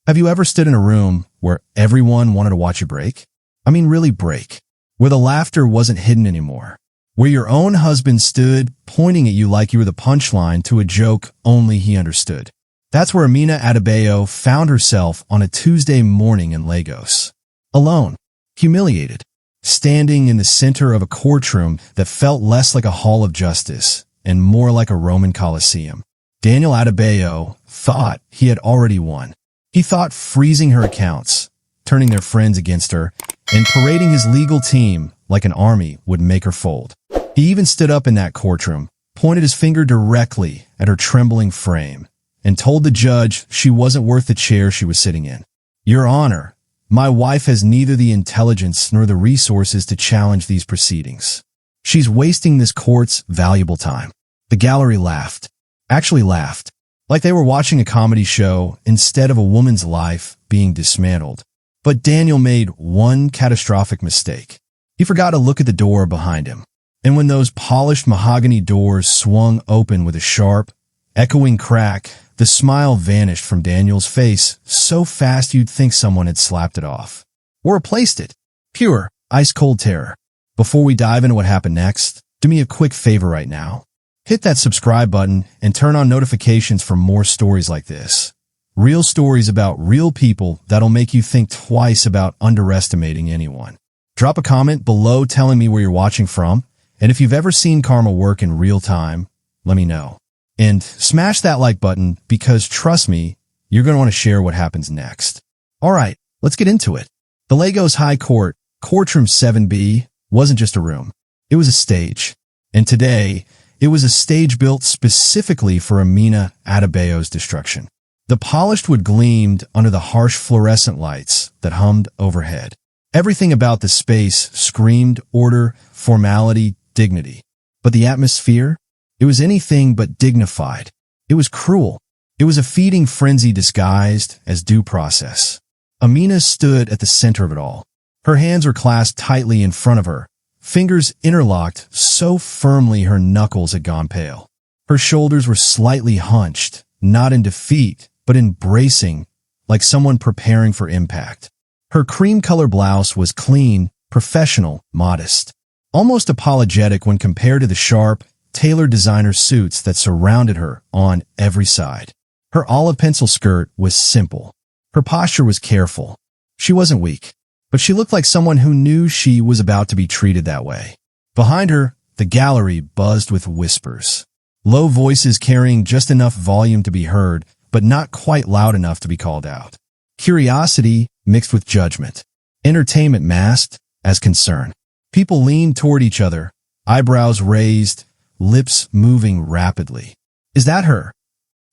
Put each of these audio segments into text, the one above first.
Have you ever stood in a room where everyone wanted to watch you break? I mean, really break. Where the laughter wasn't hidden anymore. Where your own husband stood, pointing at you like you were the punchline to a joke only he understood. That's where Amina Adebayo found herself on a Tuesday morning in Lagos. Alone. Humiliated. Standing in the center of a courtroom that felt less like a hall of justice and more like a Roman Colosseum. Daniel Adebayo thought he had already won. He thought freezing her accounts, turning their friends against her, and parading his legal team like an army would make her fold. He even stood up in that courtroom, pointed his finger directly at her trembling frame, and told the judge she wasn't worth the chair she was sitting in. Your Honor, my wife has neither the intelligence nor the resources to challenge these proceedings. She's wasting this court's valuable time. The gallery laughed. Actually laughed. Like they were watching a comedy show instead of a woman's life being dismantled. But Daniel made one catastrophic mistake. He forgot to look at the door behind him. And when those polished mahogany doors swung open with a sharp, echoing crack, the smile vanished from Daniel's face so fast you'd think someone had slapped it off. Or replaced it. Pure, ice-cold terror. Before we dive into what happened next, do me a quick favor right now. Hit that subscribe button and turn on notifications for more stories like this. Real stories about real people that'll make you think twice about underestimating anyone. Drop a comment below telling me where you're watching from, and if you've ever seen karma work in real time, let me know. And smash that like button because trust me, you're going to want to share what happens next. Alright, let's get into it. The Lagos High Court, Courtroom 7B, wasn't just a room. It was a stage. And today, it was a stage built specifically for Amina Adebayo's destruction. The polished wood gleamed under the harsh fluorescent lights that hummed overhead. Everything about the space screamed order, formality, dignity. But the atmosphere? It was anything but dignified. It was cruel. It was a feeding frenzy disguised as due process. Amina stood at the center of it all. Her hands were clasped tightly in front of her, fingers interlocked so firmly her knuckles had gone pale. Her shoulders were slightly hunched, not in defeat, but in bracing, like someone preparing for impact. Her cream-color blouse was clean, professional, modest, almost apologetic when compared to the sharp, tailored designer suits that surrounded her on every side. Her olive pencil skirt was simple. Her posture was careful. She wasn't weak, but she looked like someone who knew she was about to be treated that way. Behind her, the gallery buzzed with whispers. Low voices carrying just enough volume to be heard, but not quite loud enough to be called out. Curiosity mixed with judgment. Entertainment masked as concern. People leaned toward each other, eyebrows raised, lips moving rapidly. Is that her?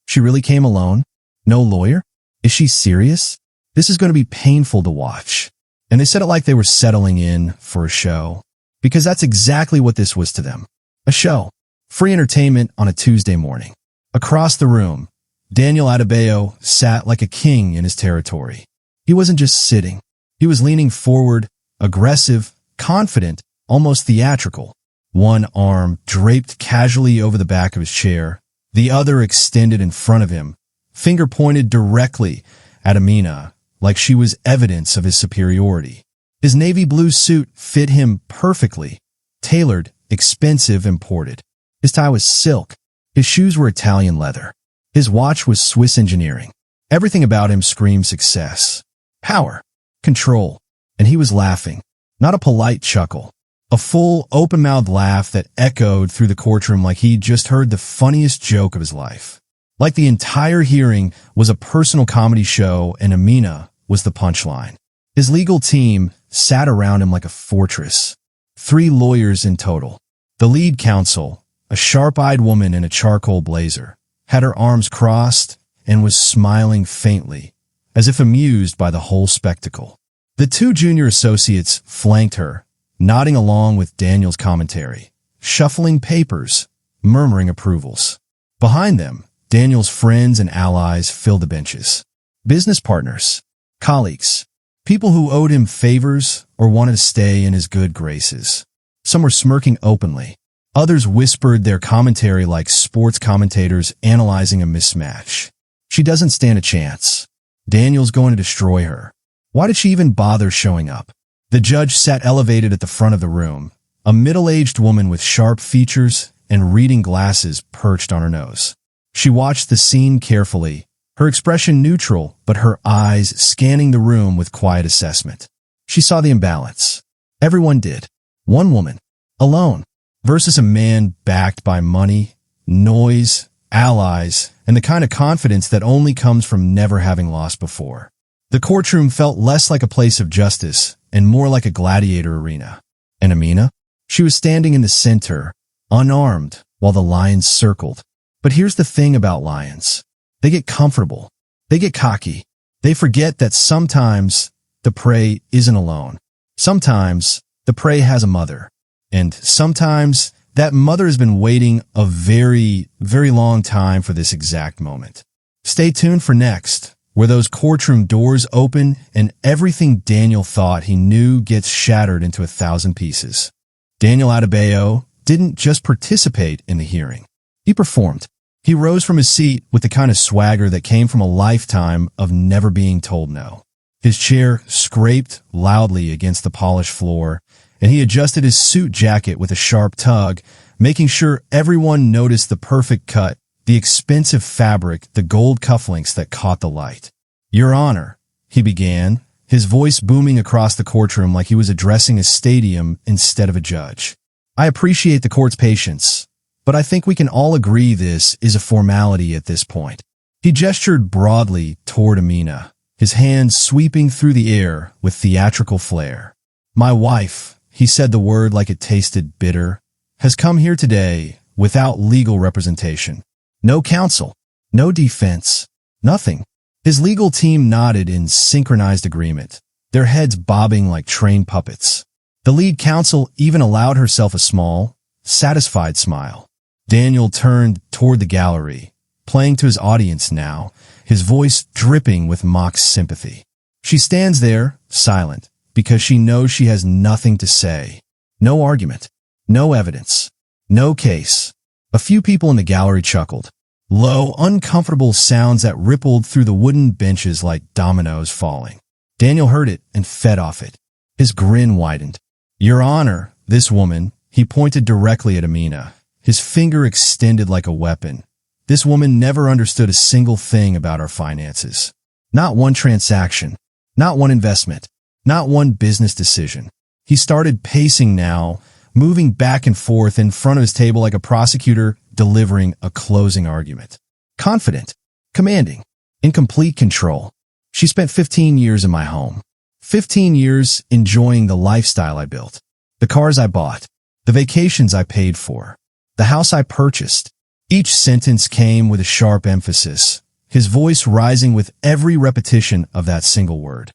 She really came alone? No lawyer? Is she serious? This is going to be painful to watch. And they said it like they were settling in for a show. Because that's exactly what this was to them. A show. Free entertainment on a Tuesday morning. Across the room, Daniel Adebayo sat like a king in his territory. He wasn't just sitting. He was leaning forward, aggressive, confident, almost theatrical. One arm draped casually over the back of his chair, the other extended in front of him, finger pointed directly at Amina, like she was evidence of his superiority. His navy blue suit fit him perfectly, tailored, expensive, imported. His tie was silk. His shoes were Italian leather. His watch was Swiss engineering. Everything about him screamed success, power, control. And he was laughing, not a polite chuckle. A full, open-mouthed laugh that echoed through the courtroom like he'd just heard the funniest joke of his life. Like the entire hearing was a personal comedy show and Amina was the punchline. His legal team sat around him like a fortress. 3 lawyers in total. The lead counsel, a sharp-eyed woman in a charcoal blazer, had her arms crossed and was smiling faintly, as if amused by the whole spectacle. The 2 junior associates flanked her, nodding along with Daniel's commentary, shuffling papers, murmuring approvals. Behind them, Daniel's friends and allies filled the benches. Business partners, colleagues, people who owed him favors or wanted to stay in his good graces. Some were smirking openly. Others whispered their commentary like sports commentators analyzing a mismatch. She doesn't stand a chance. Daniel's going to destroy her. Why did she even bother showing up? The judge sat elevated at the front of the room, a middle-aged woman with sharp features and reading glasses perched on her nose. She watched the scene carefully, her expression neutral, but her eyes scanning the room with quiet assessment. She saw the imbalance. Everyone did. One woman, alone, versus a man backed by money, noise, allies, and the kind of confidence that only comes from never having lost before. The courtroom felt less like a place of justice and more like a gladiator arena. And Amina? She was standing in the center, unarmed, while the lions circled. But here's the thing about lions. They get comfortable. They get cocky. They forget that sometimes the prey isn't alone. Sometimes the prey has a mother. And sometimes that mother has been waiting a very, very long time for this exact moment. Stay tuned for next, where those courtroom doors open and everything Daniel thought he knew gets shattered into 1,000 pieces. Daniel Adebayo didn't just participate in the hearing. He performed. He rose from his seat with the kind of swagger that came from a lifetime of never being told no. His chair scraped loudly against the polished floor, and he adjusted his suit jacket with a sharp tug, making sure everyone noticed the perfect cut, the expensive fabric, the gold cufflinks that caught the light. "Your Honor," he began, his voice booming across the courtroom like he was addressing a stadium instead of a judge. "I appreciate the court's patience, but I think we can all agree this is a formality at this point." He gestured broadly toward Amina, his hands sweeping through the air with theatrical flair. "My wife," he said the word like it tasted bitter, "has come here today without legal representation. No counsel, no defense, nothing." His legal team nodded in synchronized agreement, their heads bobbing like trained puppets. The lead counsel even allowed herself a small, satisfied smile. Daniel turned toward the gallery, playing to his audience now, his voice dripping with mock sympathy. She stands there, silent, because she knows she has nothing to say. No argument, no evidence, no case. A few people in the gallery chuckled. Low, uncomfortable sounds that rippled through the wooden benches like dominoes falling. Daniel heard it and fed off it. His grin widened. "Your Honor," this woman, he pointed directly at Amina, his finger extended like a weapon. "This woman never understood a single thing about our finances. Not one transaction, not one investment, not one business decision." He started pacing now, moving back and forth in front of his table like a prosecutor delivering a closing argument. Confident, commanding, in complete control. "She spent 15 years in my home. 15 years enjoying the lifestyle I built, the cars I bought, the vacations I paid for, the house I purchased." Each sentence came with a sharp emphasis, his voice rising with every repetition of that single word.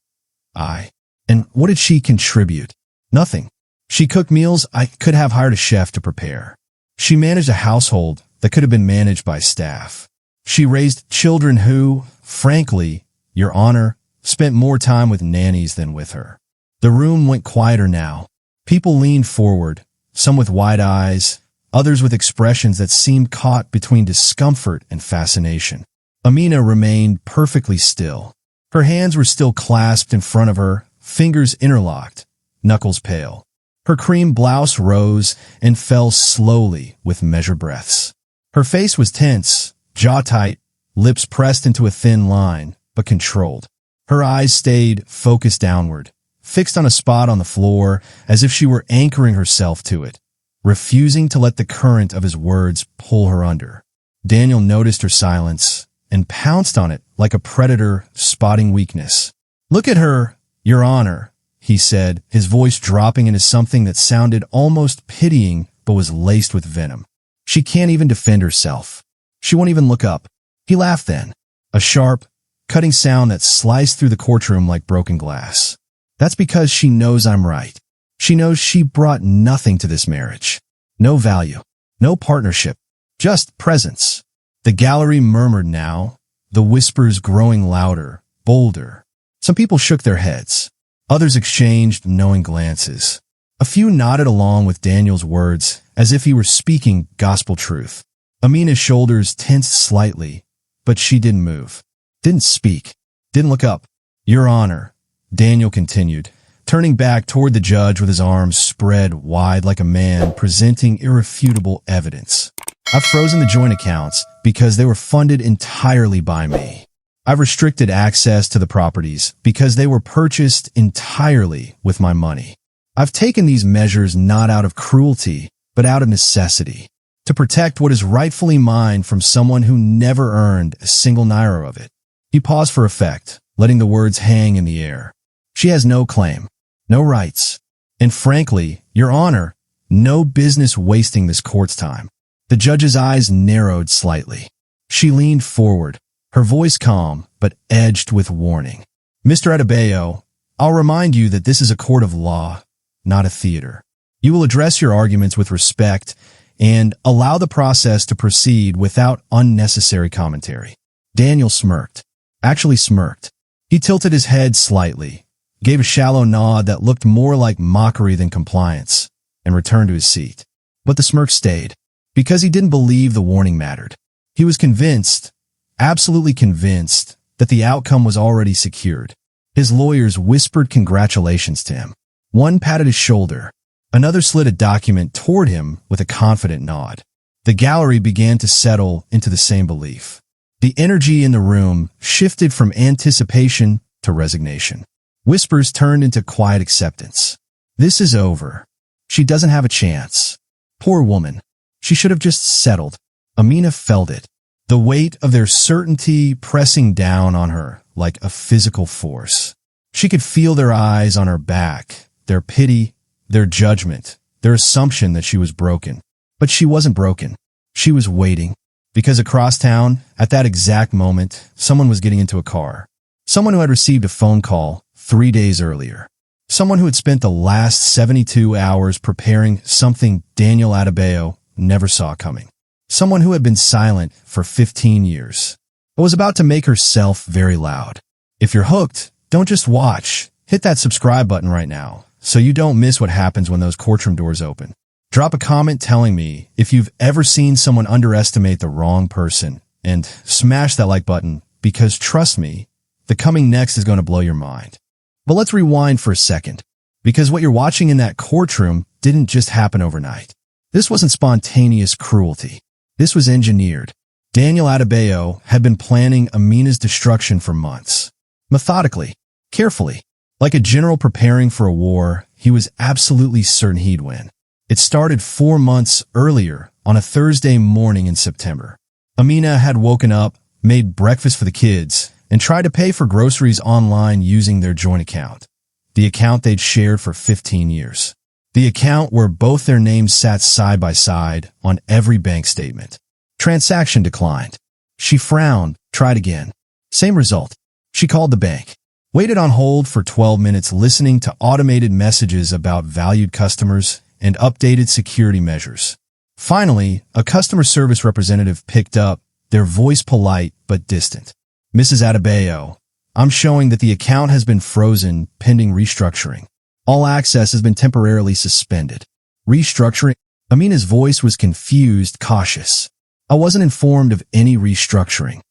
"I." And what did she contribute? Nothing. She cooked meals I could have hired a chef to prepare. She managed a household that could have been managed by staff. She raised children who, frankly, Your Honor, spent more time with nannies than with her. The room went quieter now. People leaned forward, some with wide eyes, others with expressions that seemed caught between discomfort and fascination. Amina remained perfectly still. Her hands were still clasped in front of her, fingers interlocked, knuckles pale. Her cream blouse rose and fell slowly with measured breaths. Her face was tense, jaw tight, lips pressed into a thin line, but controlled. Her eyes stayed focused downward, fixed on a spot on the floor as if she were anchoring herself to it, refusing to let the current of his words pull her under. Daniel noticed her silence and pounced on it like a predator spotting weakness. "Look at her, Your Honor," he said, his voice dropping into something that sounded almost pitying but was laced with venom. "She can't even defend herself. She won't even look up." He laughed then, a sharp, cutting sound that sliced through the courtroom like broken glass. "That's because she knows I'm right. She knows she brought nothing to this marriage. No value, no partnership, just presence." The gallery murmured now, the whispers growing louder, bolder. Some people shook their heads. Others exchanged knowing glances. A few nodded along with Daniel's words as if he were speaking gospel truth. Amina's shoulders tensed slightly, but she didn't move, didn't speak, didn't look up. Your Honor, Daniel continued, turning back toward the judge with his arms spread wide like a man presenting irrefutable evidence. I've frozen the joint accounts because they were funded entirely by me. I've restricted access to the properties because they were purchased entirely with my money. I've taken these measures not out of cruelty, but out of necessity, to protect what is rightfully mine from someone who never earned a single naira of it. He paused for effect, letting the words hang in the air. She has no claim, no rights, and frankly, Your Honor, no business wasting this court's time. The judge's eyes narrowed slightly. She leaned forward, her voice calm but edged with warning. Mr. Adebayo, I'll remind you that this is a court of law, not a theater. You will address your arguments with respect and allow the process to proceed without unnecessary commentary. Daniel smirked. Actually smirked. He tilted his head slightly, gave a shallow nod that looked more like mockery than compliance, and returned to his seat. But the smirk stayed, because he didn't believe the warning mattered. He was convinced, absolutely convinced, that the outcome was already secured. His lawyers whispered congratulations to him. One patted his shoulder. Another slid a document toward him with a confident nod. The gallery began to settle into the same belief. The energy in the room shifted from anticipation to resignation. Whispers turned into quiet acceptance. This is over. She doesn't have a chance. Poor woman. She should have just settled. Amina felt it. The weight of their certainty pressing down on her like a physical force. She could feel their eyes on her back, their pity, their judgment, their assumption that she was broken. But she wasn't broken. She was waiting. Because across town, at that exact moment, someone was getting into a car. Someone who had received a phone call 3 days earlier. Someone who had spent the last 72 hours preparing something Daniel Adebayo never saw coming. Someone who had been silent for 15 years, but was about to make herself very loud. If you're hooked, don't just watch. Hit that subscribe button right now, so you don't miss what happens when those courtroom doors open. Drop a comment telling me if you've ever seen someone underestimate the wrong person, and smash that like button, because trust me, the coming next is going to blow your mind. But let's rewind for a second, because what you're watching in that courtroom didn't just happen overnight. This wasn't spontaneous cruelty. This was engineered. Daniel Adebayo had been planning Amina's destruction for months. Methodically, carefully. Like a general preparing for a war, he was absolutely certain he'd win. It started 4 months earlier on a Thursday morning in September. Amina had woken up, made breakfast for the kids, and tried to pay for groceries online using their joint account. The account they'd shared for 15 years. The account where both their names sat side by side on every bank statement. Transaction declined. She frowned, tried again. Same result. She called the bank. Waited on hold for 12 minutes listening to automated messages about valued customers and updated security measures. Finally, a customer service representative picked up, their voice polite but distant. Mrs. Adebayo, I'm showing that the account has been frozen pending restructuring. All access has been temporarily suspended. Restructuring? Amina's voice was confused, cautious. I wasn't informed of any restructuring.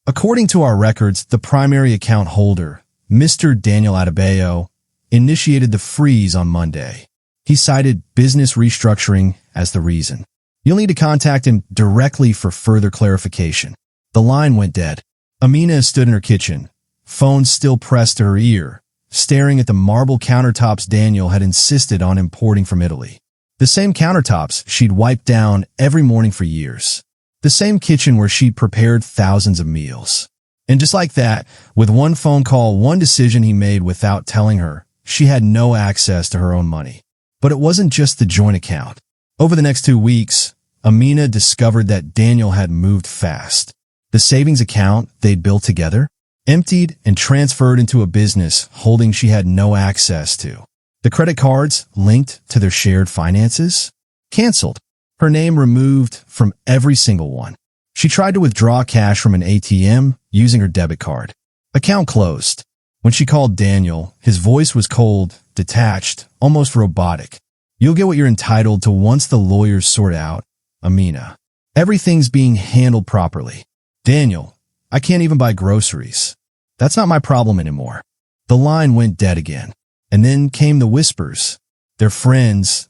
According to our records, the primary account holder, Mr. Daniel Adebayo, initiated the freeze on Monday. He cited business restructuring as the reason. You'll need to contact him directly for further clarification. The line went dead. Amina stood in her kitchen, phone still pressed to her ear, staring at the marble countertops Daniel had insisted on importing from Italy. The same countertops she'd wiped down every morning for years. The same kitchen where she'd prepared thousands of meals. And just like that, with one phone call, one decision he made without telling her, she had no access to her own money. But it wasn't just the joint account. Over the next 2 weeks, Amina discovered that Daniel had moved fast. The savings account they'd built together, emptied and transferred into a business holding she had no access to. The credit cards linked to their shared finances, canceled. Her name removed from every single one. She tried to withdraw cash from an ATM using her debit card. Account closed. When she called Daniel, his voice was cold, detached, almost robotic. You'll get what you're entitled to once the lawyers sort out, Amina. Everything's being handled properly. Daniel, I can't even buy groceries. That's not my problem anymore. The line went dead again. And then came the whispers. Their friends,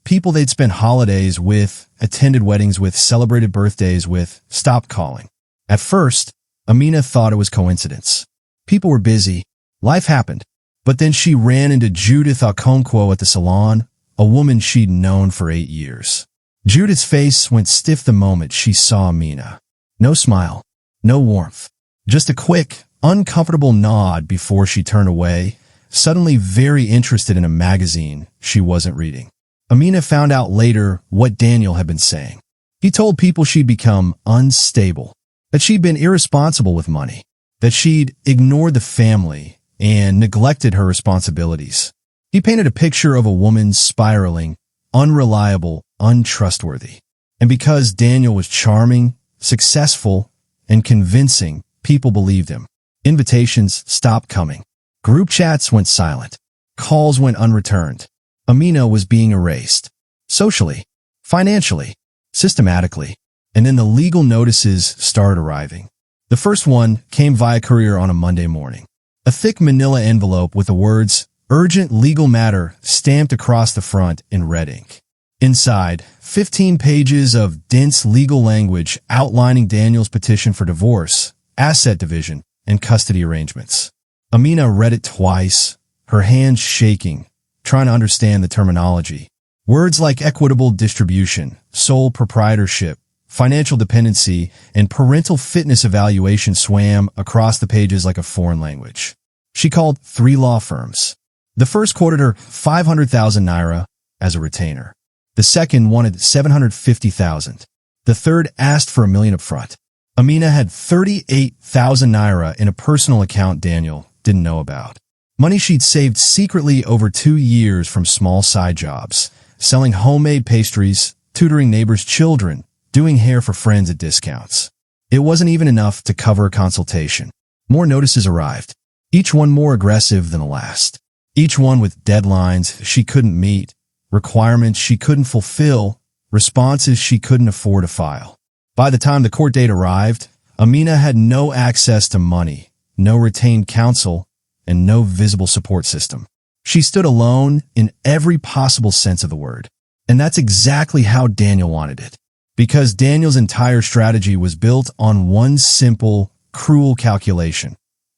people they'd spent holidays with, attended weddings with, celebrated birthdays with, stopped calling. At first, Amina thought it was coincidence. People were busy. Life happened. But then she ran into Judith Okonkwo at the salon, a woman she'd known for 8 years. Judith's face went stiff the moment she saw Amina. No smile, no warmth, just a quick, uncomfortable nod before she turned away, suddenly very interested in a magazine she wasn't reading. Amina found out later what Daniel had been saying. He told people she'd become unstable, that she'd been irresponsible with money, that she'd ignored the family and neglected her responsibilities. He painted a picture of a woman spiraling, unreliable, untrustworthy. And because Daniel was charming, successful, and convincing, people believed him. Invitations stopped coming. Group chats went silent. Calls went unreturned. Amina was being erased. Socially, financially, systematically. And then the legal notices started arriving. The first one came via courier on a Monday morning. A thick manila envelope with the words, "Urgent legal matter," stamped across the front in red ink. Inside, 15 pages of dense legal language outlining Daniel's petition for divorce, asset division, and custody arrangements. Amina read it twice, her hands shaking, trying to understand the terminology. Words like equitable distribution, sole proprietorship, financial dependency, and parental fitness evaluation swam across the pages like a foreign language. She called 3 law firms. The first quoted her 500,000 naira as a retainer. The second wanted 750,000. The third asked for $1 million up front. Amina had 38,000 naira in a personal account Daniel didn't know about. Money she'd saved secretly over 2 years from small side jobs, selling homemade pastries, tutoring neighbors' children, doing hair for friends at discounts. It wasn't even enough to cover a consultation. More notices arrived, each one more aggressive than the last. Each one with deadlines she couldn't meet, requirements she couldn't fulfill, responses she couldn't afford to file. By the time the court date arrived, Amina had no access to money, no retained counsel, and no visible support system. She stood alone in every possible sense of the word. And that's exactly how Daniel wanted it. Because Daniel's entire strategy was built on one simple, cruel calculation.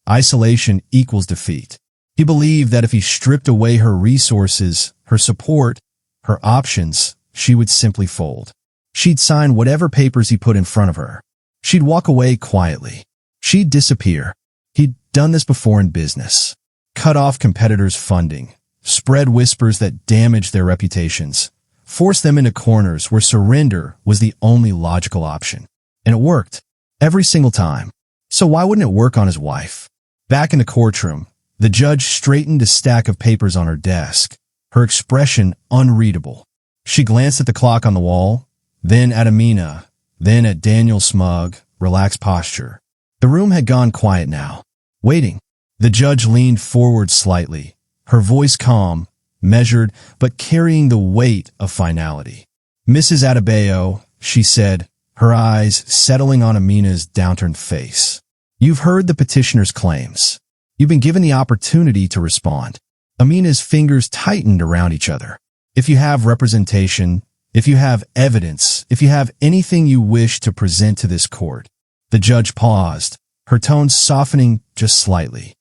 Isolation equals defeat. He believed that if he stripped away her resources, her support, her options, she would simply fold. She'd sign whatever papers he put in front of her. She'd walk away quietly. She'd disappear. He'd done this before in business. Cut off competitors' funding, spread whispers that damaged their reputations, force them into corners where surrender was the only logical option. And it worked. Every single time. So why wouldn't it work on his wife? Back in the courtroom, the judge straightened a stack of papers on her desk, her expression unreadable. She glanced at the clock on the wall, then at Amina, then at Daniel's smug, relaxed posture. The room had gone quiet now, waiting. The judge leaned forward slightly, her voice calm, measured, but carrying the weight of finality. "Mrs. Adebayo," she said, her eyes settling on Amina's downturned face. "You've heard the petitioner's claims. You've been given the opportunity to respond." Amina's fingers tightened around each other. "If you have representation, if you have evidence, if you have anything you wish to present to this court." The judge paused, her tone softening just slightly.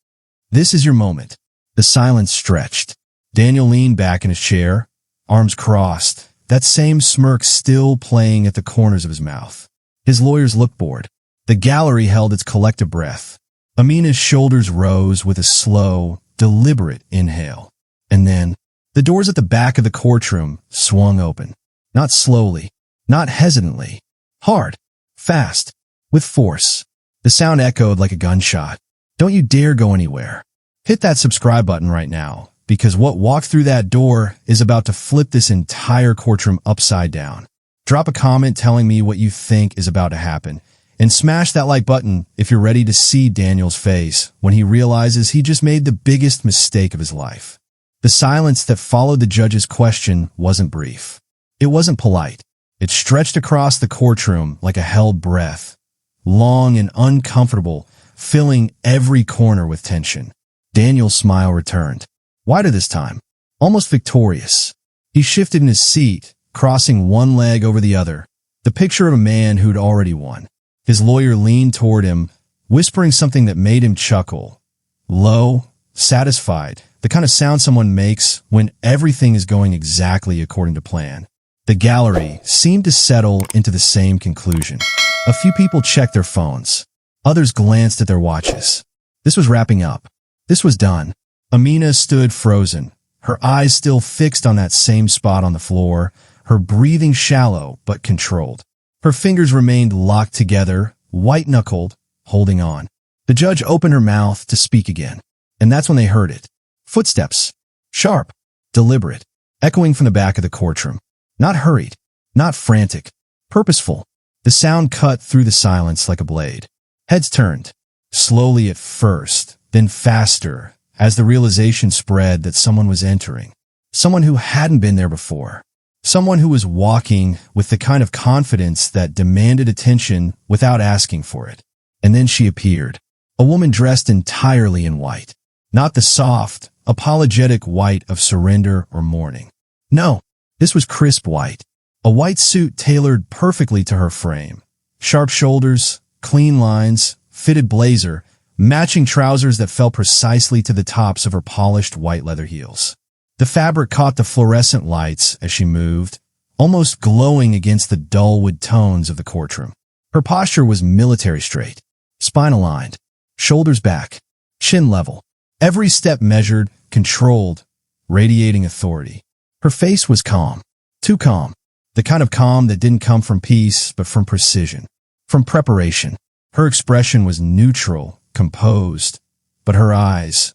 "This is your moment." The silence stretched. Daniel leaned back in his chair, arms crossed, that same smirk still playing at the corners of his mouth. His lawyers looked bored. The gallery held its collective breath. Amina's shoulders rose with a slow, deliberate inhale. And then, the doors at the back of the courtroom swung open. Not slowly, not hesitantly. Hard, fast, with force. The sound echoed like a gunshot. Don't you dare go anywhere. Hit that subscribe button right now, because what walked through that door is about to flip this entire courtroom upside down. Drop a comment telling me what you think is about to happen, and smash that like button if you're ready to see Daniel's face when he realizes he just made the biggest mistake of his life. The silence that followed the judge's question wasn't brief. It wasn't polite. It stretched across the courtroom like a held breath, long and uncomfortable, filling every corner with tension. Daniel's smile returned, wider this time, almost victorious. He shifted in his seat, crossing one leg over the other, the picture of a man who'd already won. His lawyer leaned toward him, whispering something that made him chuckle. Low, satisfied, the kind of sound someone makes when everything is going exactly according to plan. The gallery seemed to settle into the same conclusion. A few people checked their phones. Others glanced at their watches. This was wrapping up. This was done. Amina stood frozen, her eyes still fixed on that same spot on the floor, her breathing shallow but controlled. Her fingers remained locked together, white-knuckled, holding on. The judge opened her mouth to speak again, and that's when they heard it. Footsteps. Sharp, deliberate, echoing from the back of the courtroom. Not hurried, not frantic, purposeful. The sound cut through the silence like a blade. Heads turned, slowly at first, then faster, as the realization spread that someone was entering. Someone who hadn't been there before. Someone who was walking with the kind of confidence that demanded attention without asking for it. And then she appeared. A woman dressed entirely in white. Not the soft, apologetic white of surrender or mourning. No, this was crisp white. A white suit tailored perfectly to her frame. Sharp shoulders, clean lines, fitted blazer, matching trousers that fell precisely to the tops of her polished white leather heels. The fabric caught the fluorescent lights as she moved, almost glowing against the dull wood tones of the courtroom. Her posture was military straight, spine aligned, shoulders back, chin level. Every step measured, controlled, radiating authority. Her face was calm, too calm, the kind of calm that didn't come from peace but from precision, from preparation. Her expression was neutral, composed, but her eyes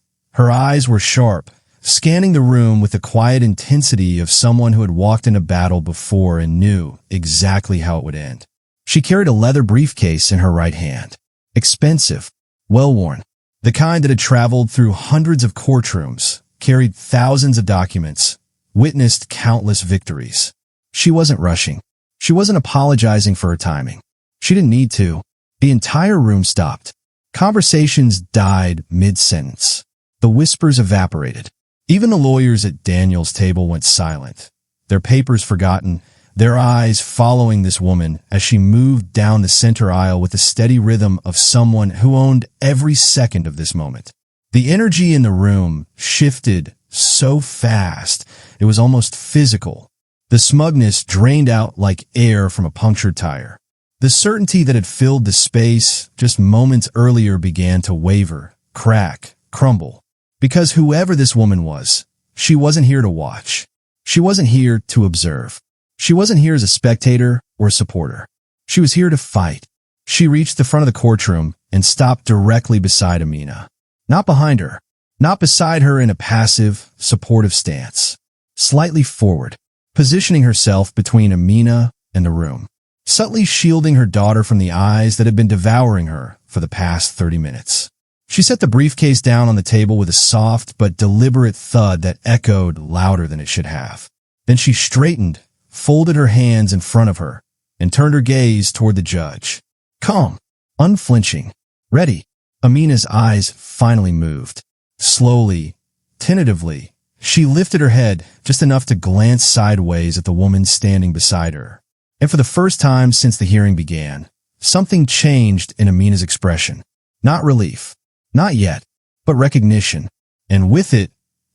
were sharp, scanning the room with the quiet intensity of someone who had walked in a battle before and knew exactly how it would end. She carried a leather briefcase in her right hand. Expensive, well-worn, the kind that had traveled through hundreds of courtrooms, carried thousands of documents, witnessed countless victories. She wasn't rushing. She wasn't apologizing for her timing. She didn't need to. The entire room stopped. Conversations died mid-sentence. The whispers evaporated. Even the lawyers at Daniel's table went silent, their papers forgotten, their eyes following this woman as she moved down the center aisle with the steady rhythm of someone who owned every second of this moment. The energy in the room shifted so fast, it was almost physical. The smugness drained out like air from a punctured tire. The certainty that had filled the space just moments earlier began to waver, crack, crumble. Because whoever this woman was, she wasn't here to watch. She wasn't here to observe. She wasn't here as a spectator or a supporter. She was here to fight. She reached the front of the courtroom and stopped directly beside Amina. Not behind her. Not beside her in a passive, supportive stance. Slightly forward, positioning herself between Amina and the room. Subtly shielding her daughter from the eyes that had been devouring her for the past 30 minutes. She set the briefcase down on the table with a soft but deliberate thud that echoed louder than it should have. Then she straightened, folded her hands in front of her, and turned her gaze toward the judge. Calm, unflinching, ready. Amina's eyes finally moved. Slowly, tentatively, she lifted her head just enough to glance sideways at the woman standing beside her. And for the first time since the hearing began, something changed in Amina's expression. Not relief. Not yet, but recognition, and with it,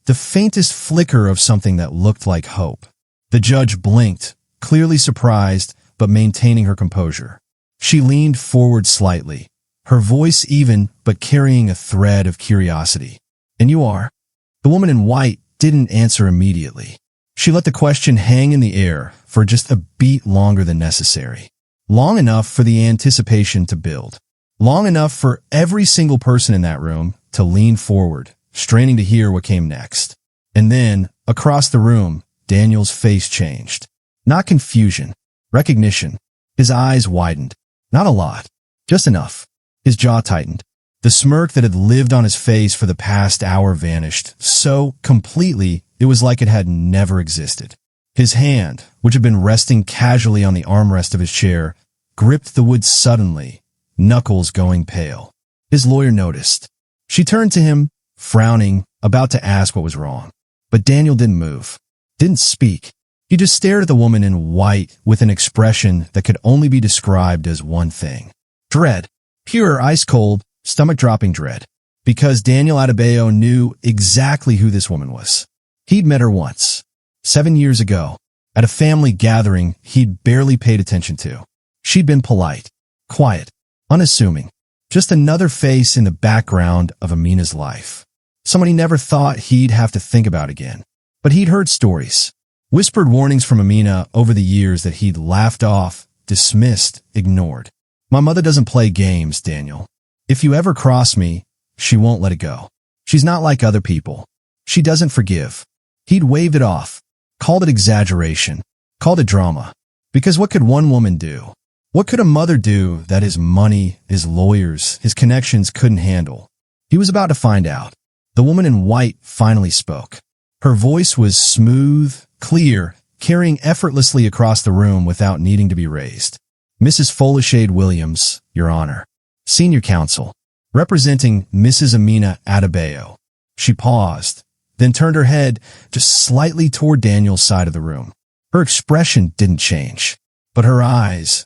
the faintest flicker of something that looked like hope. The judge blinked, clearly surprised, but maintaining her composure. She leaned forward slightly, her voice even, but carrying a thread of curiosity. And you are? The woman in white didn't answer immediately. She let the question hang in the air for just a beat longer than necessary. Long enough for the anticipation to build. Long enough for every single person in that room to lean forward, straining to hear what came next. And then, across the room, Daniel's face changed. Not confusion, recognition. His eyes widened. Not a lot, just enough. His jaw tightened. The smirk that had lived on his face for the past hour vanished, so completely it was like it had never existed. His hand, which had been resting casually on the armrest of his chair, gripped the wood suddenly, knuckles going pale. His lawyer noticed. She turned to him, frowning, about to ask what was wrong. But Daniel didn't move, didn't speak. He just stared at the woman in white with an expression that could only be described as one thing. Dread. Pure, ice-cold, stomach-dropping dread. Because Daniel Adebayo knew exactly who this woman was. He'd met her once, 7 years ago, at a family gathering he'd barely paid attention to. She'd been polite, quiet, unassuming, just another face in the background of Amina's life. Someone he never thought he'd have to think about again. But he'd heard stories, whispered warnings from Amina over the years that he'd laughed off, dismissed, ignored. My mother doesn't play games, Daniel. If you ever cross me, she won't let it go. She's not like other people. She doesn't forgive. He'd waved it off, called it exaggeration, called it drama. Because what could one woman do? What could a mother do that his money, his lawyers, his connections couldn't handle? He was about to find out. The woman in white finally spoke. Her voice was smooth, clear, carrying effortlessly across the room without needing to be raised. Mrs. Folishade Williams, Your Honor. Senior counsel, representing Mrs. Amina Adebayo. She paused, then turned her head just slightly toward Daniel's side of the room. Her expression didn't change, but her eyes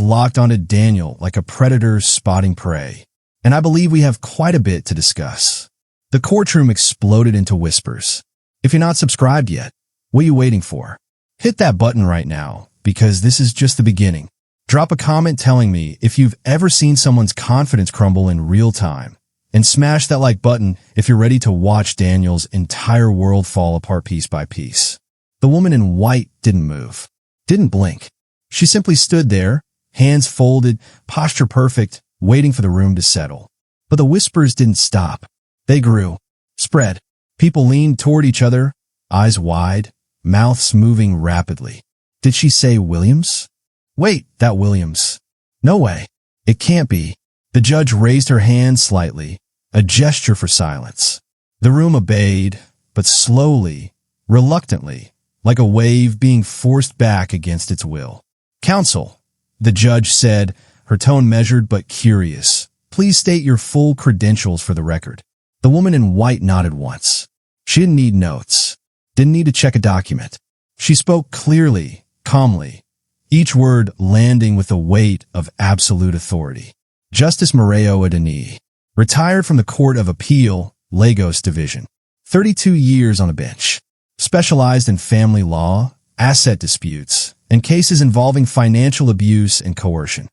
locked onto Daniel like a predator spotting prey. And I believe we have quite a bit to discuss. The courtroom exploded into whispers. If you're not subscribed yet, what are you waiting for? Hit that button right now, because this is just the beginning. Drop a comment telling me if you've ever seen someone's confidence crumble in real time. And smash that like button if you're ready to watch Daniel's entire world fall apart piece by piece. The woman in white didn't move, didn't blink. She simply stood there, hands folded, posture perfect, waiting for the room to settle. But the whispers didn't stop. They grew, spread. People leaned toward each other, eyes wide, mouths moving rapidly. Did she say Williams? Wait, that Williams. No way. It can't be. The judge raised her hand slightly, a gesture for silence. The room obeyed, but slowly, reluctantly, like a wave being forced back against its will. Counsel, the judge said, her tone measured but curious. Please state your full credentials for the record. The woman in white nodded once. She didn't need notes, didn't need to check a document. She spoke clearly, calmly, each word landing with the weight of absolute authority. Justice Moreo Adeni, retired from the Court of Appeal, Lagos Division. 32 years on a bench. Specialized in family law, asset disputes, and cases involving financial abuse and coercion.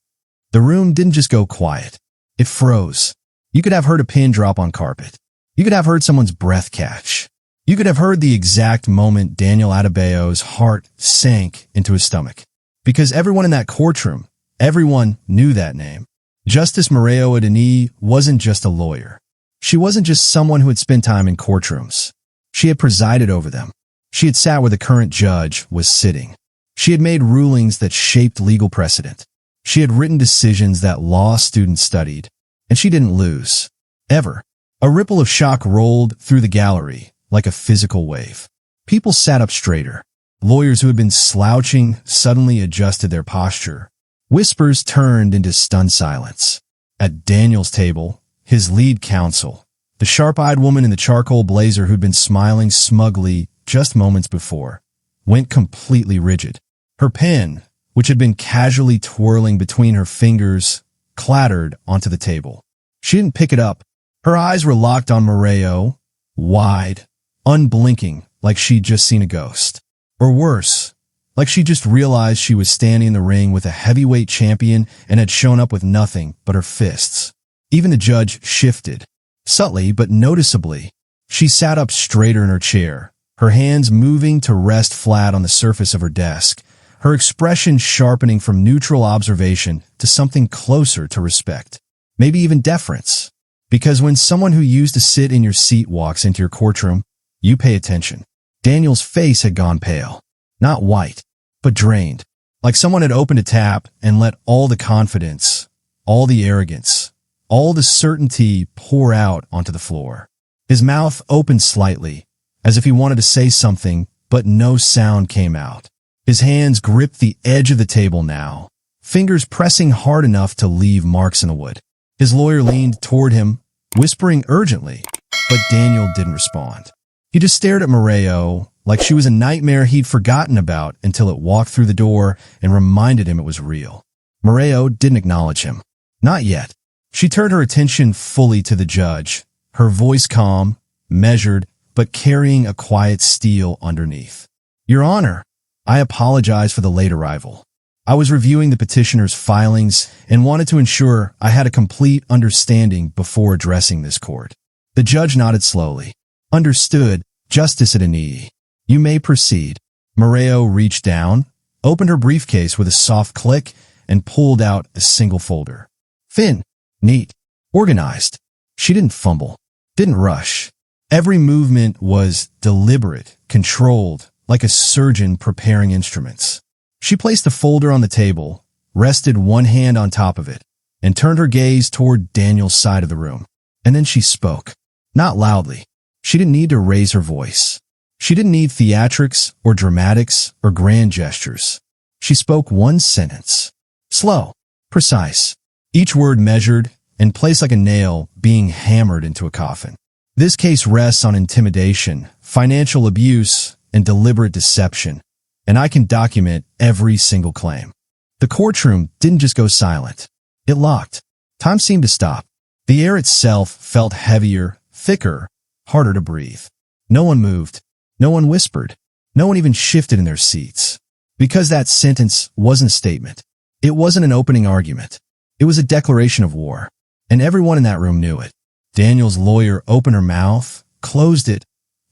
The room didn't just go quiet. It froze. You could have heard a pin drop on carpet. You could have heard someone's breath catch. You could have heard the exact moment Daniel Adebayo's heart sank into his stomach. Because everyone in that courtroom, everyone knew that name. Justice Moreo Adeni wasn't just a lawyer. She wasn't just someone who had spent time in courtrooms. She had presided over them. She had sat where the current judge was sitting. She had made rulings that shaped legal precedent. She had written decisions that law students studied. And she didn't lose. Ever. A ripple of shock rolled through the gallery like a physical wave. People sat up straighter. Lawyers who had been slouching suddenly adjusted their posture. Whispers turned into stunned silence. At Daniel's table, his lead counsel, the sharp-eyed woman in the charcoal blazer who'd been smiling smugly just moments before, went completely rigid. Her pen, which had been casually twirling between her fingers, clattered onto the table. She didn't pick it up. Her eyes were locked on Moreo, wide, unblinking, like she'd just seen a ghost. Or worse, like she just realized she was standing in the ring with a heavyweight champion and had shown up with nothing but her fists. Even the judge shifted. Subtly but noticeably, she sat up straighter in her chair, her hands moving to rest flat on the surface of her desk, her expression sharpening from neutral observation to something closer to respect, maybe even deference. Because when someone who used to sit in your seat walks into your courtroom, you pay attention. Daniel's face had gone pale, not white, but drained, like someone had opened a tap and let all the confidence, all the arrogance, all the certainty pour out onto the floor. His mouth opened slightly, as if he wanted to say something, but no sound came out. His hands gripped the edge of the table now, fingers pressing hard enough to leave marks in the wood. His lawyer leaned toward him, whispering urgently, but Daniel didn't respond. He just stared at Moreo like she was a nightmare he'd forgotten about until it walked through the door and reminded him it was real. Moreo didn't acknowledge him. Not yet. She turned her attention fully to the judge, her voice calm, measured, but carrying a quiet steel underneath. Your Honor, I apologize for the late arrival. I was reviewing the petitioner's filings and wanted to ensure I had a complete understanding before addressing this court. The judge nodded slowly. Understood, Justice Adenii. You may proceed. Moreo reached down, opened her briefcase with a soft click, and pulled out a single folder. Thin, neat, organized. She didn't fumble, didn't rush. Every movement was deliberate, controlled, like a surgeon preparing instruments. She placed the folder on the table, rested one hand on top of it, and turned her gaze toward Daniel's side of the room. And then she spoke. Not loudly. She didn't need to raise her voice. She didn't need theatrics or dramatics or grand gestures. She spoke one sentence. Slow, precise, each word measured and placed like a nail being hammered into a coffin. This case rests on intimidation, financial abuse, and deliberate deception, and I can document every single claim. The courtroom didn't just go silent. It locked. Time seemed to stop. The air itself felt heavier, thicker, harder to breathe. No one moved. No one whispered. No one even shifted in their seats. Because that sentence wasn't a statement. It wasn't an opening argument. It was a declaration of war. And everyone in that room knew it. Daniel's lawyer opened her mouth, closed it,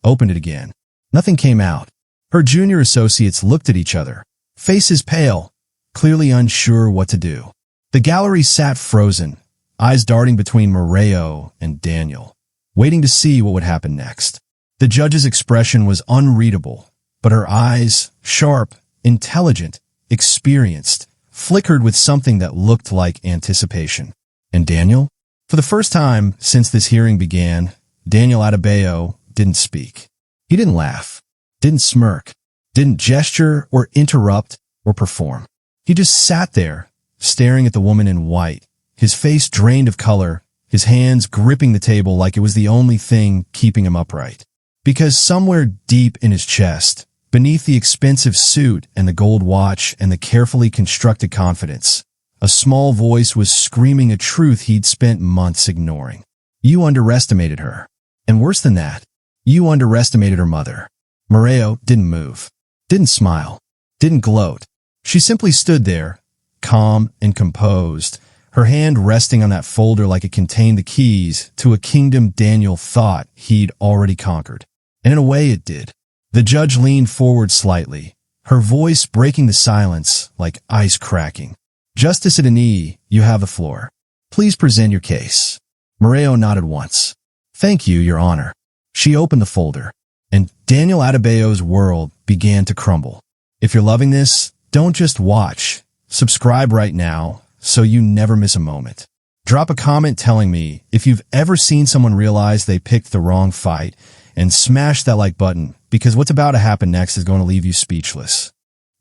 opened it again. Nothing came out. Her junior associates looked at each other, faces pale, clearly unsure what to do. The gallery sat frozen, eyes darting between Moreo and Daniel, waiting to see what would happen next. The judge's expression was unreadable, but her eyes, sharp, intelligent, experienced, flickered with something that looked like anticipation. And Daniel? For the first time since this hearing began, Daniel Adebayo didn't speak. He didn't laugh, didn't smirk, didn't gesture or interrupt or perform. He just sat there, staring at the woman in white, his face drained of color, his hands gripping the table like it was the only thing keeping him upright. Because somewhere deep in his chest, beneath the expensive suit and the gold watch and the carefully constructed confidence, a small voice was screaming a truth he'd spent months ignoring. You underestimated her. And worse than that, you underestimated her mother. Moreo didn't move, didn't smile, didn't gloat. She simply stood there, calm and composed, her hand resting on that folder like it contained the keys to a kingdom Daniel thought he'd already conquered. And in a way it did. The judge leaned forward slightly, her voice breaking the silence like ice cracking. Justice Adenii, you have the floor. Please present your case. Moreo nodded once. Thank you, Your Honor. She opened the folder, and Daniel Adebayo's world began to crumble. If you're loving this, don't just watch. Subscribe right now so you never miss a moment. Drop a comment telling me if you've ever seen someone realize they picked the wrong fight, and smash that like button because what's about to happen next is going to leave you speechless.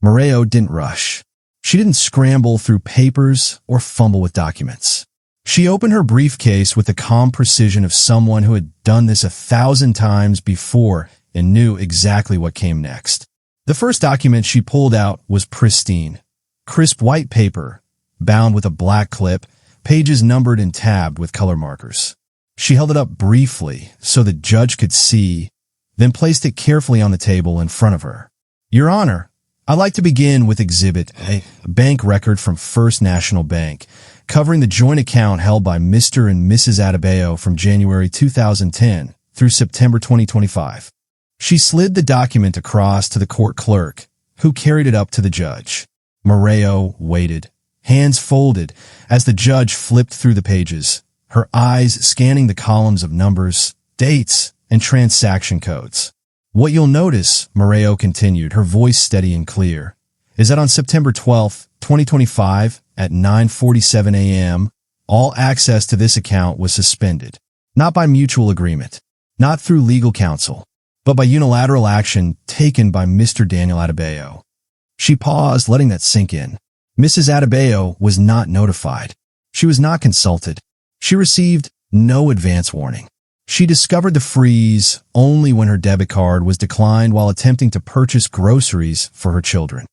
Moreo didn't rush. She didn't scramble through papers or fumble with documents. She opened her briefcase with the calm precision of someone who had done this 1,000 times before and knew exactly what came next. The first document she pulled out was pristine, crisp white paper, bound with a black clip, pages numbered and tabbed with color markers. She held it up briefly so the judge could see, then placed it carefully on the table in front of her. Your Honor, I'd like to begin with Exhibit A, a bank record from First National Bank, covering the joint account held by Mr. and Mrs. Adebayo from January 2010 through September 2025. She slid the document across to the court clerk, who carried it up to the judge. Moreo waited, hands folded, as the judge flipped through the pages, her eyes scanning the columns of numbers, dates, and transaction codes. What you'll notice, Moreo continued, her voice steady and clear, is that on September 12, 2025, at 9:47 a.m., all access to this account was suspended, not by mutual agreement, not through legal counsel, but by unilateral action taken by Mr. Daniel Adebayo. She paused, letting that sink in. Mrs. Adebayo was not notified. She was not consulted. She received no advance warning. She discovered the freeze only when her debit card was declined while attempting to purchase groceries for her children.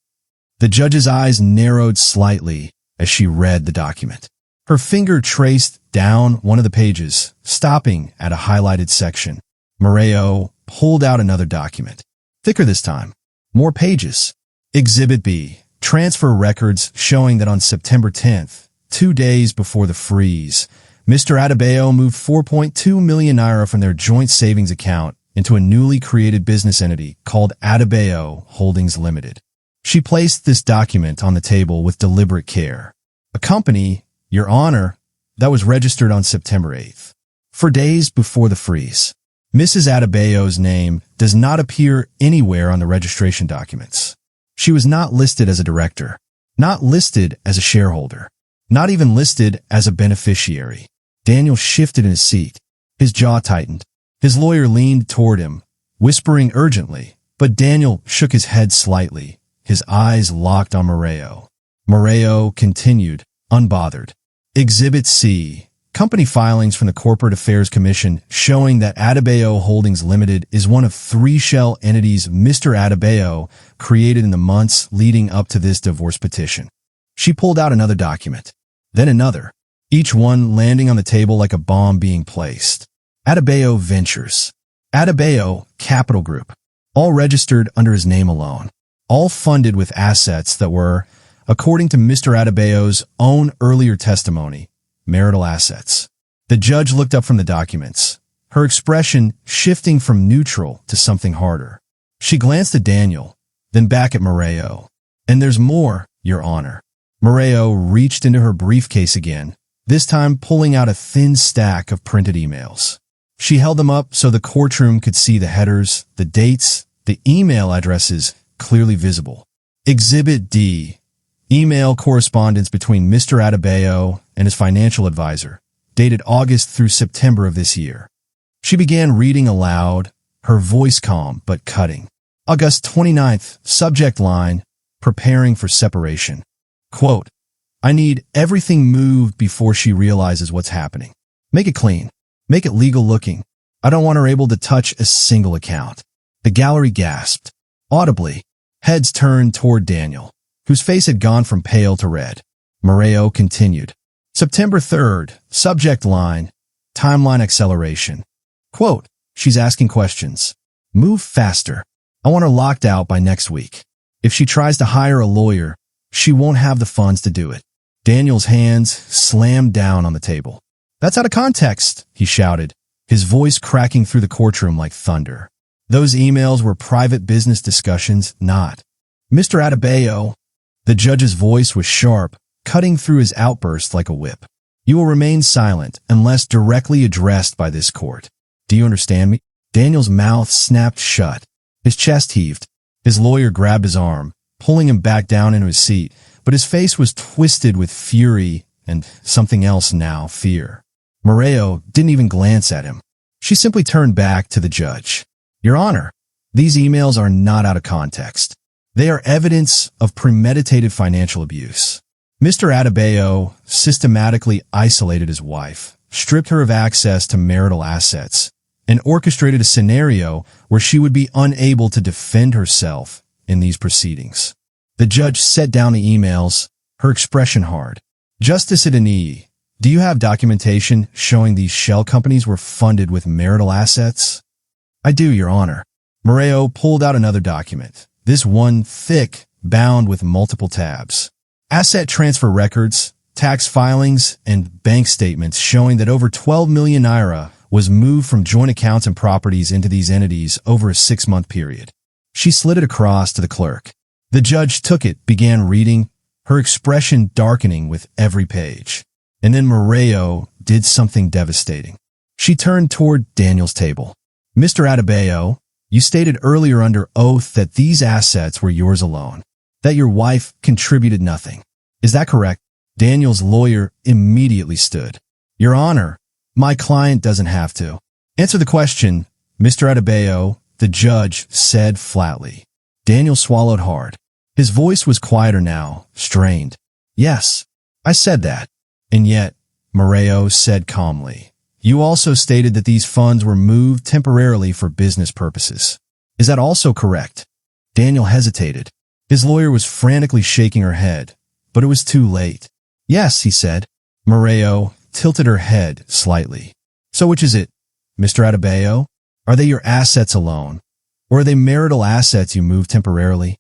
The judge's eyes narrowed slightly as she read the document. Her finger traced down one of the pages, stopping at a highlighted section. Moreo pulled out another document. Thicker this time. More pages. Exhibit B. Transfer records showing that on September 10th, 2 days before the freeze, Mr. Adebayo moved 4.2 million naira from their joint savings account into a newly created business entity called Adebayo Holdings Limited. She placed this document on the table with deliberate care. A company, Your Honor, that was registered on September 8th. For days before the freeze, Mrs. Adebayo's name does not appear anywhere on the registration documents. She was not listed as a director, not listed as a shareholder, not even listed as a beneficiary. Daniel shifted in his seat. His jaw tightened. His lawyer leaned toward him, whispering urgently, but Daniel shook his head slightly, his eyes locked on Moreo. Moreo continued, unbothered. Exhibit C. Company filings from the Corporate Affairs Commission showing that Adebayo Holdings Limited is one of 3 shell entities Mr. Adebayo created in the months leading up to this divorce petition. She pulled out another document, then another, each one landing on the table like a bomb being placed. Adebayo Ventures, Adebayo Capital Group, all registered under his name alone, all funded with assets that were, according to Mr. Adebayo's own earlier testimony, marital assets. The judge looked up from the documents, her expression shifting from neutral to something harder. She glanced at Daniel, then back at Moreo. And there's more, Your Honor. Moreo reached into her briefcase again, this time pulling out a thin stack of printed emails. She held them up so the courtroom could see the headers, the dates, the email addresses clearly visible. Exhibit D. Email correspondence between Mr. Adebayo and his financial advisor, dated August through September of this year. She began reading aloud, her voice calm but cutting. August 29th, subject line, preparing for separation. Quote, I need everything moved before she realizes what's happening. Make it clean. Make it legal looking. I don't want her able to touch a single account. The gallery gasped. Audibly, heads turned toward Daniel, whose face had gone from pale to red. Moreo continued. September 3rd, subject line, timeline acceleration. Quote, she's asking questions. Move faster. I want her locked out by next week. If she tries to hire a lawyer, she won't have the funds to do it. Daniel's hands slammed down on the table. That's out of context, he shouted, his voice cracking through the courtroom like thunder. Those emails were private business discussions, not. Mr. Adebayo, the judge's voice was sharp, cutting through his outburst like a whip. You will remain silent unless directly addressed by this court. Do you understand me? Daniel's mouth snapped shut. His chest heaved. His lawyer grabbed his arm, pulling him back down into his seat, but his face was twisted with fury and something else now, fear. Moreo didn't even glance at him. She simply turned back to the judge. Your Honor, these emails are not out of context. They are evidence of premeditated financial abuse. Mr. Adebayo systematically isolated his wife, stripped her of access to marital assets, and orchestrated a scenario where she would be unable to defend herself in these proceedings. The judge set down the emails, her expression hard. Justice Adeni, do you have documentation showing these shell companies were funded with marital assets? I do, Your Honor. Moreo pulled out another document, this one thick, bound with multiple tabs. Asset transfer records, tax filings, and bank statements showing that over 12 million naira was moved from joint accounts and properties into these entities over a 6-month period. She slid it across to the clerk. The judge took it, began reading, her expression darkening with every page. And then Moreo did something devastating. She turned toward Daniel's table. Mr. Adebayo, you stated earlier under oath that these assets were yours alone, that your wife contributed nothing. Is that correct? Daniel's lawyer immediately stood. Your Honor, my client doesn't have to. Answer the question, Mr. Adebayo, the judge said flatly. Daniel swallowed hard. His voice was quieter now, strained. Yes, I said that. And yet, Moreo said calmly. You also stated that these funds were moved temporarily for business purposes. Is that also correct? Daniel hesitated. His lawyer was frantically shaking her head, but it was too late. Yes, he said. Moreo tilted her head slightly. So which is it, Mr. Adebayo? Are they your assets alone, or are they marital assets you moved temporarily?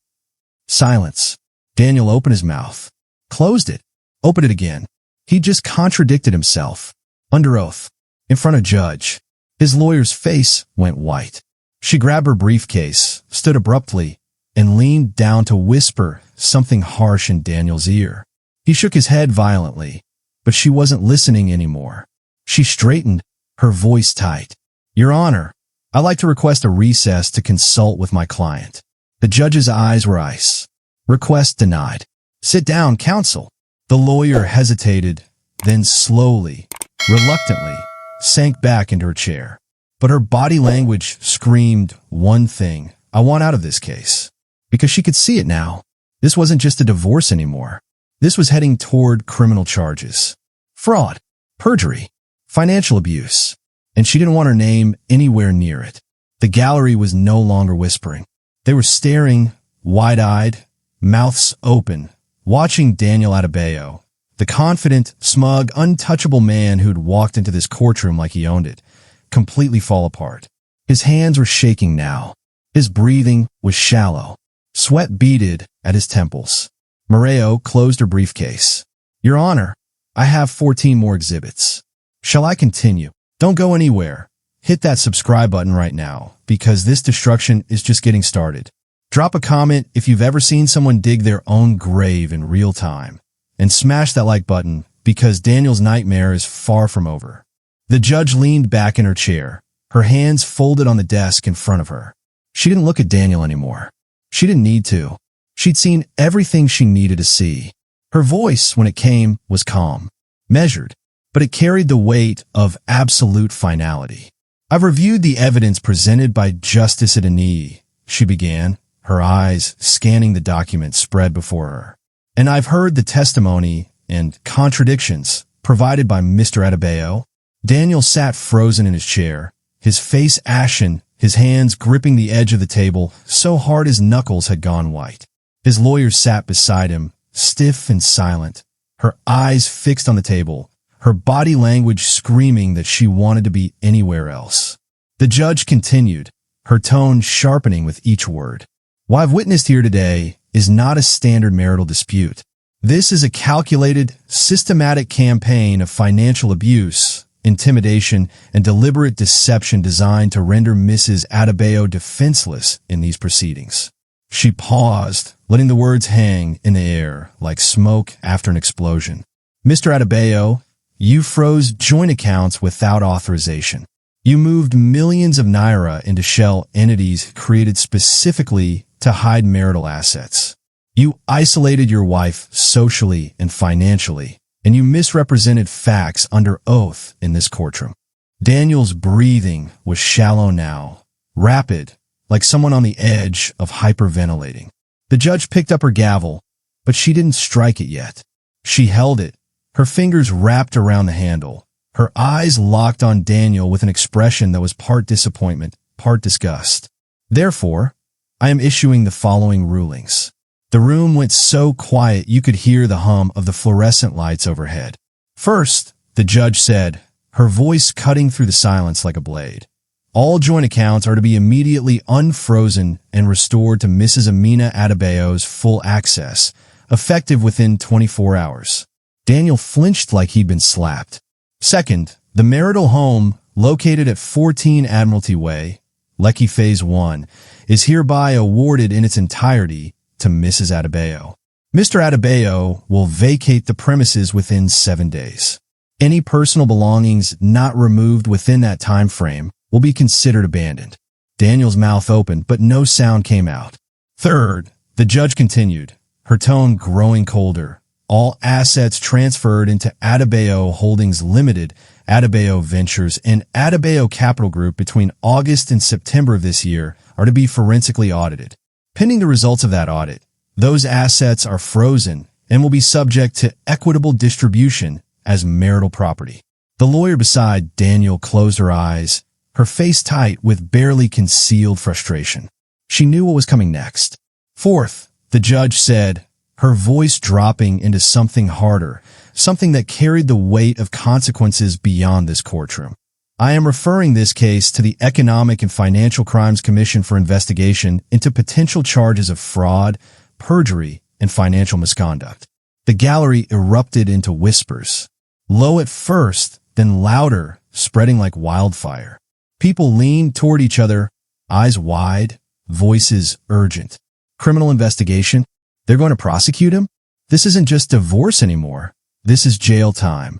Silence. Daniel opened his mouth, closed it, opened it again. He just contradicted himself. Under oath, in front of judge. His lawyer's face went white. She grabbed her briefcase, stood abruptly, and leaned down to whisper something harsh in Daniel's ear. He shook his head violently, but she wasn't listening anymore. She straightened, her voice tight. Your Honor, I'd like to request a recess to consult with my client. The judge's eyes were ice. Request denied. Sit down, counsel. The lawyer hesitated, then slowly, reluctantly, sank back into her chair. But her body language screamed one thing. I want out of this case. Because she could see it now. This wasn't just a divorce anymore. This was heading toward criminal charges. Fraud, perjury, financial abuse. And she didn't want her name anywhere near it. The gallery was no longer whispering. They were staring, wide-eyed, mouths open, watching Daniel Adebayo, the confident, smug, untouchable man who'd walked into this courtroom like he owned it, completely fall apart. His hands were shaking now. His breathing was shallow. Sweat beaded at his temples. Moreo closed her briefcase. Your Honor, I have 14 more exhibits. Shall I continue? Don't go anywhere. Hit that subscribe button right now, because this destruction is just getting started. Drop a comment if you've ever seen someone dig their own grave in real time. And smash that like button, because Daniel's nightmare is far from over. The judge leaned back in her chair, her hands folded on the desk in front of her. She didn't look at Daniel anymore. She didn't need to. She'd seen everything she needed to see. Her voice, when it came, was calm, measured, but it carried the weight of absolute finality. I've reviewed the evidence presented by Justice Adeni, she began, her eyes scanning the document spread before her. And I've heard the testimony and contradictions provided by Mr. Adebayo. Daniel sat frozen in his chair, his face ashen, his hands gripping the edge of the table so hard his knuckles had gone white. His lawyer sat beside him, stiff and silent, her eyes fixed on the table, her body language screaming that she wanted to be anywhere else. The judge continued, her tone sharpening with each word. What I've witnessed here today is not a standard marital dispute. This is a calculated, systematic campaign of financial abuse, intimidation, and deliberate deception designed to render Mrs. Adebayo defenseless in these proceedings. She paused, letting the words hang in the air like smoke after an explosion. Mr. Adebayo, you froze joint accounts without authorization. You moved millions of naira into shell entities created specifically to hide marital assets. You isolated your wife socially and financially, and you misrepresented facts under oath in this courtroom. Daniel's breathing was shallow now, rapid, like someone on the edge of hyperventilating. The judge picked up her gavel, but she didn't strike it yet. She held it, her fingers wrapped around the handle, her eyes locked on Daniel with an expression that was part disappointment, part disgust. Therefore, I am issuing the following rulings. The room went so quiet you could hear the hum of the fluorescent lights overhead. First, the judge said, her voice cutting through the silence like a blade. All joint accounts are to be immediately unfrozen and restored to Mrs. Amina Adebayo's full access, effective within 24 hours. Daniel flinched like he'd been slapped. Second, the marital home, located at 14 Admiralty Way, Lekki Phase 1, is hereby awarded in its entirety to Mrs. Adebayo. Mr. Adebayo will vacate the premises within 7 days. Any personal belongings not removed within that time frame will be considered abandoned. Daniel's mouth opened, but no sound came out. Third, the judge continued, her tone growing colder. All assets transferred into Adebayo Holdings Limited, Adebayo Ventures, and Adebayo Capital Group between August and September of this year are to be forensically audited. Pending the results of that audit, those assets are frozen and will be subject to equitable distribution as marital property. The lawyer beside Daniel closed her eyes, her face tight with barely concealed frustration. She knew what was coming next. Fourth, the judge said, her voice dropping into something harder, something that carried the weight of consequences beyond this courtroom. I am referring this case to the Economic and Financial Crimes Commission for investigation into potential charges of fraud, perjury, and financial misconduct. The gallery erupted into whispers. Low at first, then louder, spreading like wildfire. People leaned toward each other, eyes wide, voices urgent. Criminal investigation? They're going to prosecute him? This isn't just divorce anymore. This is jail time.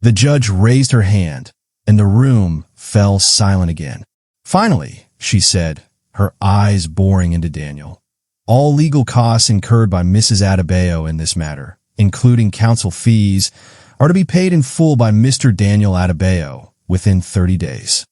The judge raised her hand, and the room fell silent again. Finally, she said, her eyes boring into Daniel. All legal costs incurred by Mrs. Adebayo in this matter, including counsel fees, are to be paid in full by Mr. Daniel Adebayo within 30 days.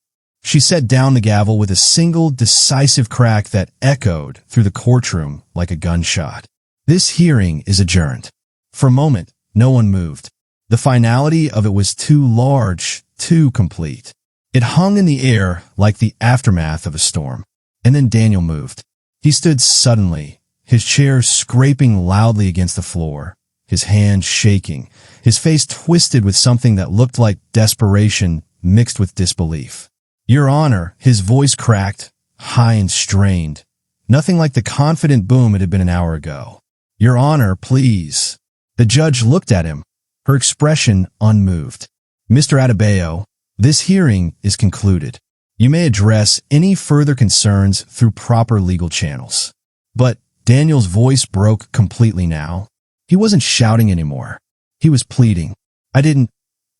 She set down the gavel with a single decisive crack that echoed through the courtroom like a gunshot. This hearing is adjourned. For a moment, no one moved. The finality of it was too large, too complete. It hung in the air like the aftermath of a storm. And then Daniel moved. He stood suddenly, his chair scraping loudly against the floor, his hands shaking, his face twisted with something that looked like desperation mixed with disbelief. Your Honor, his voice cracked, high and strained, nothing like the confident boom it had been an hour ago. Your Honor, please. The judge looked at him, her expression unmoved. Mr. Adebayo, this hearing is concluded. You may address any further concerns through proper legal channels. But Daniel's voice broke completely now. He wasn't shouting anymore. He was pleading. I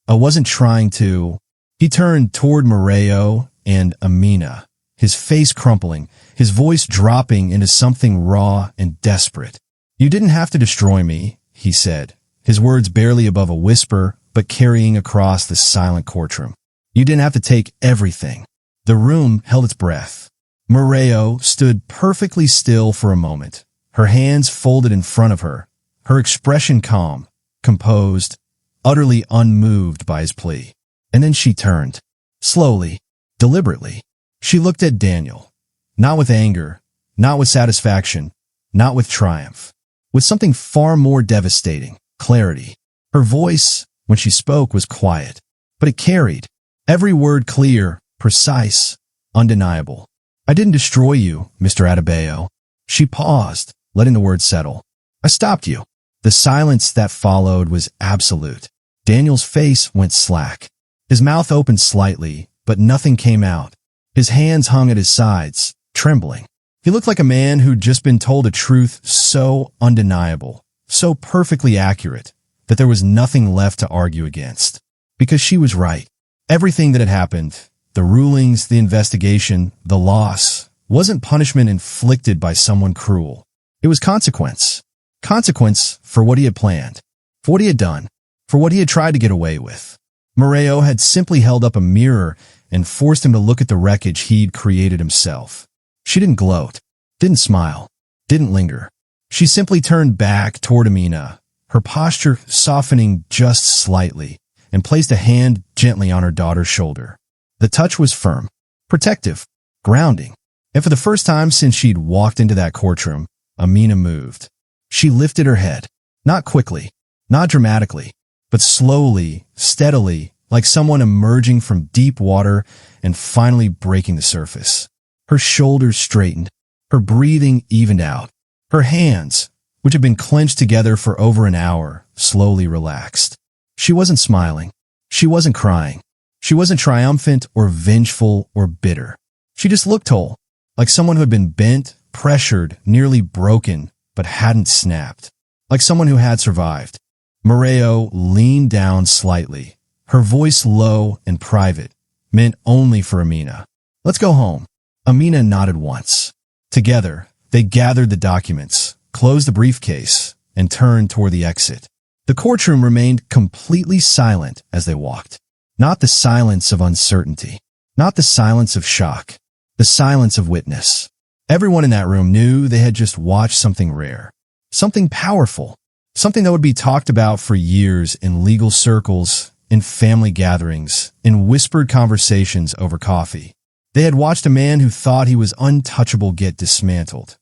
wasn't trying to. He turned toward Moreo and Amina, his face crumpling, his voice dropping into something raw and desperate. You didn't have to destroy me, he said, his words barely above a whisper, but carrying across the silent courtroom. You didn't have to take everything. The room held its breath. Moreo stood perfectly still for a moment, her hands folded in front of her, her expression calm, composed, utterly unmoved by his plea. And then she turned. Slowly, deliberately. She looked at Daniel. Not with anger, not with satisfaction, not with triumph. With something far more devastating, clarity. Her voice, when she spoke, was quiet, but it carried. Every word clear, precise, undeniable. I didn't destroy you, Mr. Adebayo. She paused, letting the words settle. I stopped you. The silence that followed was absolute. Daniel's face went slack. His mouth opened slightly, but nothing came out. His hands hung at his sides, trembling. He looked like a man who'd just been told a truth so undeniable, so perfectly accurate, that there was nothing left to argue against. Because she was right. Everything that had happened, the rulings, the investigation, the loss, wasn't punishment inflicted by someone cruel. It was consequence. Consequence for what he had planned, for what he had done, for what he had tried to get away with. Moreo had simply held up a mirror and forced him to look at the wreckage he'd created himself. She didn't gloat, didn't smile, didn't linger. She simply turned back toward Amina, her posture softening just slightly, and placed a hand gently on her daughter's shoulder. The touch was firm, protective, grounding. And for the first time since she'd walked into that courtroom, Amina moved. She lifted her head, not quickly, not dramatically, but slowly, steadily, like someone emerging from deep water and finally breaking the surface. Her shoulders straightened, her breathing evened out. Her hands, which had been clenched together for over an hour, slowly relaxed. She wasn't smiling. She wasn't crying. She wasn't triumphant or vengeful or bitter. She just looked whole, like someone who had been bent, pressured, nearly broken, but hadn't snapped. Like someone who had survived. Moreo leaned down slightly, her voice low and private, meant only for Amina. Let's go home. Amina nodded once. Together, they gathered the documents, closed the briefcase, and turned toward the exit. The courtroom remained completely silent as they walked. Not the silence of uncertainty, not the silence of shock, the silence of witness. Everyone in that room knew they had just watched something rare, something powerful, Something that would be talked about for years in legal circles, in family gatherings, in whispered conversations over coffee. They had watched a man who thought he was untouchable get dismantled.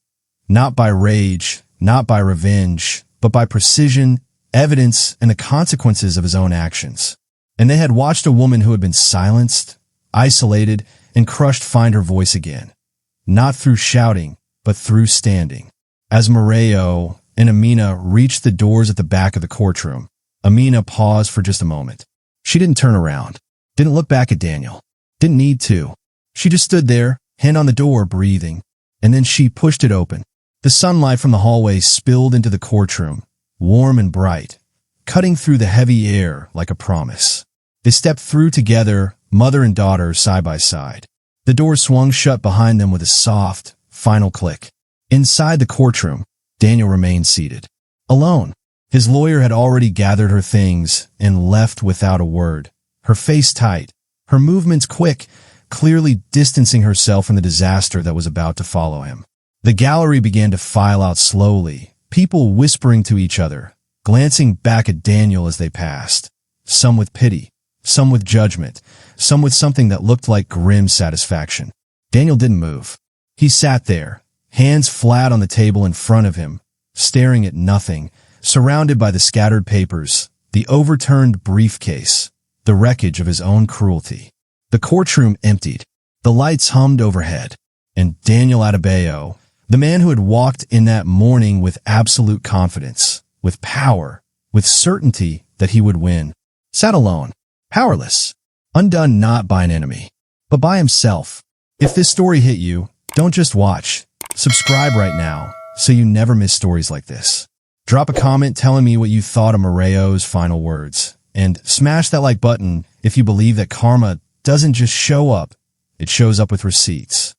Not by rage, not by revenge, but by precision, evidence, and the consequences of his own actions. And they had watched a woman who had been silenced, isolated, and crushed find her voice again. Not through shouting, but through standing. As Moreo and Amina reached the doors at the back of the courtroom, Amina paused for just a moment. She didn't turn around, didn't look back at Daniel, didn't need to. She just stood there, hand on the door, breathing, and then she pushed it open. The sunlight from the hallway spilled into the courtroom, warm and bright, cutting through the heavy air like a promise. They stepped through together, mother and daughter, side by side. The door swung shut behind them with a soft, final click. Inside the courtroom, Daniel remained seated, alone. His lawyer had already gathered her things and left without a word, her face tight, her movements quick, clearly distancing herself from the disaster that was about to follow him. The gallery began to file out slowly, people whispering to each other, glancing back at Daniel as they passed, some with pity, some with judgment, some with something that looked like grim satisfaction. Daniel didn't move. He sat there, hands flat on the table in front of him, staring at nothing, surrounded by the scattered papers, the overturned briefcase, the wreckage of his own cruelty. The courtroom emptied. The lights hummed overhead, and Daniel Adebayo, the man who had walked in that morning with absolute confidence, with power, with certainty that he would win, sat alone, powerless, undone not by an enemy, but by himself. If this story hit you, don't just watch. Subscribe right now so you never miss stories like this. Drop a comment telling me what you thought of Moreo's final words, and smash that like button if you believe that karma doesn't just show up, it shows up with receipts.